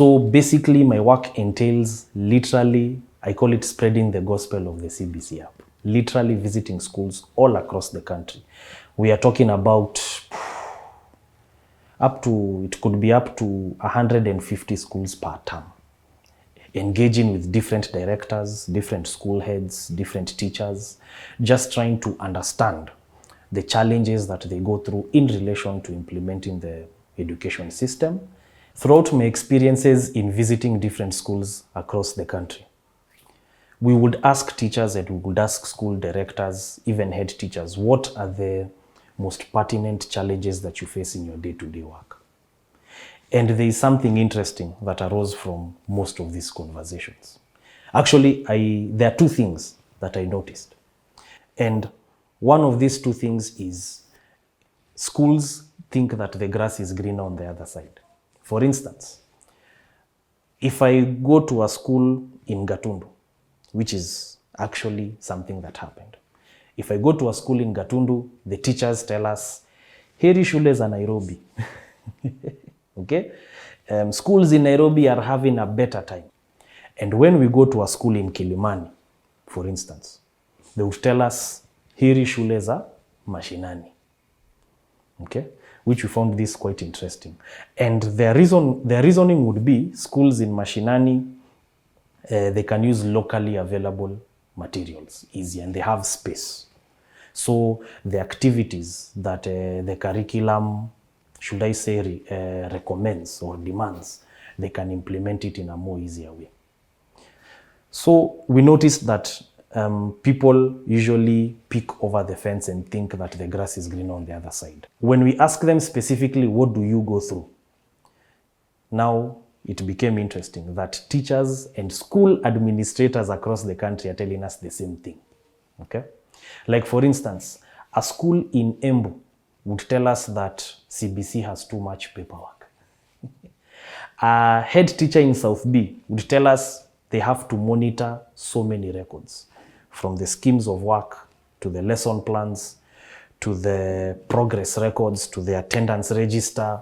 So basically my work entails literally, I call it spreading the gospel of the CBC app, literally visiting schools all across the country. We are talking about it could be up to 150 schools per term, engaging with different directors, different school heads, different teachers, just trying to understand the challenges that they go through in relation to implementing the education system. Throughout my experiences in visiting different schools across the country, we would ask teachers and we would ask school directors, even head teachers, what are the most pertinent challenges that you face in your day-to-day work? And there is something interesting that arose from most of these conversations. Actually, there are two things that I noticed. And one of these two things is schools think that the grass is greener on the other side. For instance, if I go to a school in Gatundu, which is actually something that happened. If I go to a school in Gatundu, the teachers tell us, heri shule za Nairobi. Okay? Schools in Nairobi are having a better time. And when we go to a school in Kilimani, for instance, they would tell us, heri shule za mashinani. Okay? Which we found this quite interesting. And their reasoning would be, schools in mashinani, they can use locally available materials easy and they have space. So the activities that the curriculum, should I say, recommends or demands, they can implement it in a more easier way. So we noticed that people usually peek over the fence and think that the grass is greener on the other side. When we ask them specifically, what do you go through? Now, it became interesting that teachers and school administrators across the country are telling us the same thing. Okay? Like for instance, a school in Embu would tell us that CBC has too much paperwork. A head teacher in South B would tell us they have to monitor so many records, from the schemes of work to the lesson plans, to the progress records, to the attendance register,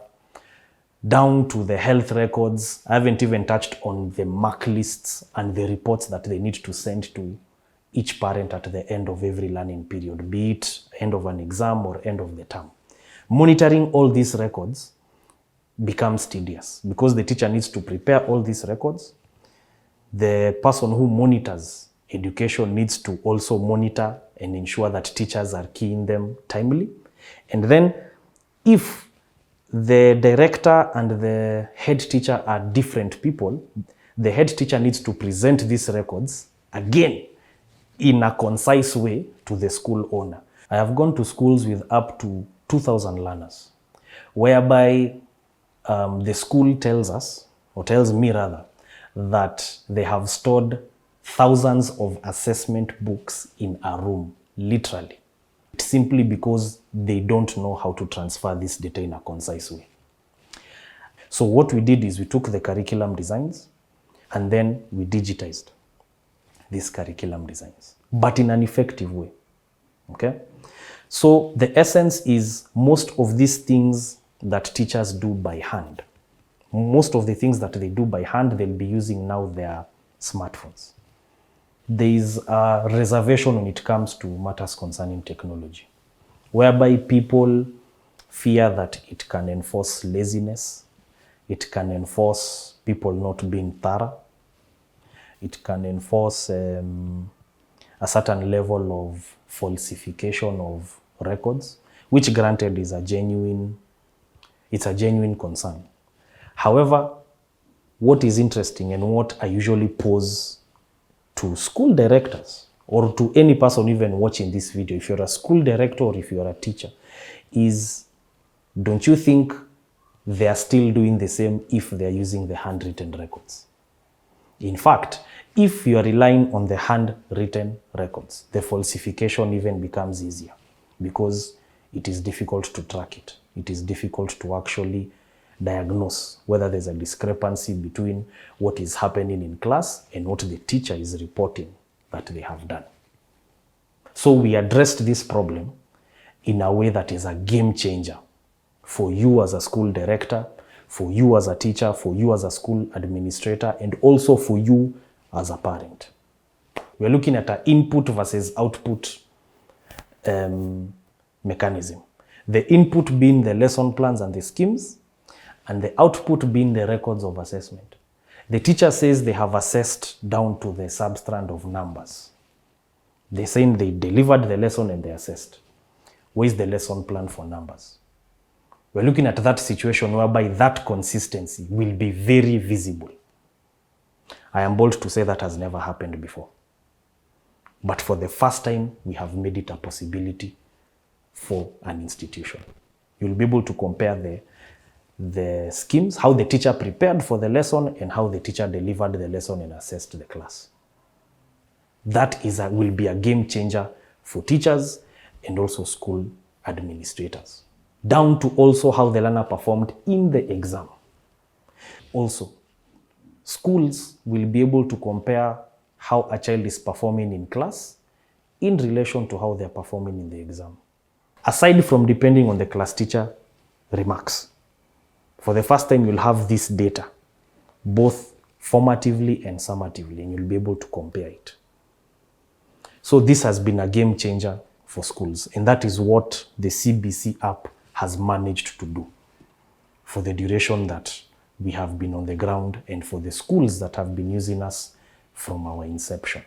down to the health records. I haven't even touched on the mark lists and the reports that they need to send to each parent at the end of every learning period, be it end of an exam or end of the term. Monitoring all these records becomes tedious because the teacher needs to prepare all these records. The person who monitors education needs to also monitor and ensure that teachers are keying them timely. And then if the director and the head teacher are different people, the head teacher needs to present these records again in a concise way to the school owner. I have gone to schools with up to 2,000 learners, whereby the school tells us, or tells me rather, that they have stored thousands of assessment books in a room, literally, simply because they don't know how to transfer this data in a concise way. So what we did is we took the curriculum designs and then we digitized these curriculum designs, but in an effective way. Okay? So the essence is most of these things that teachers do by hand, most of the things that they do by hand, they'll be using now their smartphones. There is a reservation when it comes to matters concerning technology, whereby people fear that it can enforce laziness, it can enforce people not being thorough, it can enforce a certain level of falsification of records, which granted is a genuine concern. However, what is interesting and what I usually pose to school directors or to any person even watching this video, if you're a school director or if you're a teacher, is don't you think they are still doing the same if they're using the handwritten records? In fact, if you are relying on the handwritten records, the falsification even becomes easier because it is difficult to track it. It is difficult to actually diagnose whether there's a discrepancy between what is happening in class and what the teacher is reporting that they have done. So we addressed this problem in a way that is a game changer for you as a school director, for you as a teacher, for you as a school administrator, and also for you as a parent. We're looking at an input versus output mechanism. The input being the lesson plans and the schemes, and the output being the records of assessment. The teacher says they have assessed down to the substrand of numbers. They're saying they delivered the lesson and they assessed. Where's the lesson plan for numbers? We're looking at that situation whereby that consistency will be very visible. I am bold to say that has never happened before. But for the first time, we have made it a possibility for an institution. You'll be able to compare the schemes, how the teacher prepared for the lesson and how the teacher delivered the lesson and assessed the class. That will be a game changer for teachers and also school administrators, down to also how the learner performed in the exam. Also, schools will be able to compare how a child is performing in class in relation to how they're performing in the exam. Aside from depending on the class teacher remarks, for the first time you'll have this data, both formatively and summatively, and you'll be able to compare it. So this has been a game changer for schools, and that is what the CBC app has managed to do for the duration that we have been on the ground and for the schools that have been using us from our inception.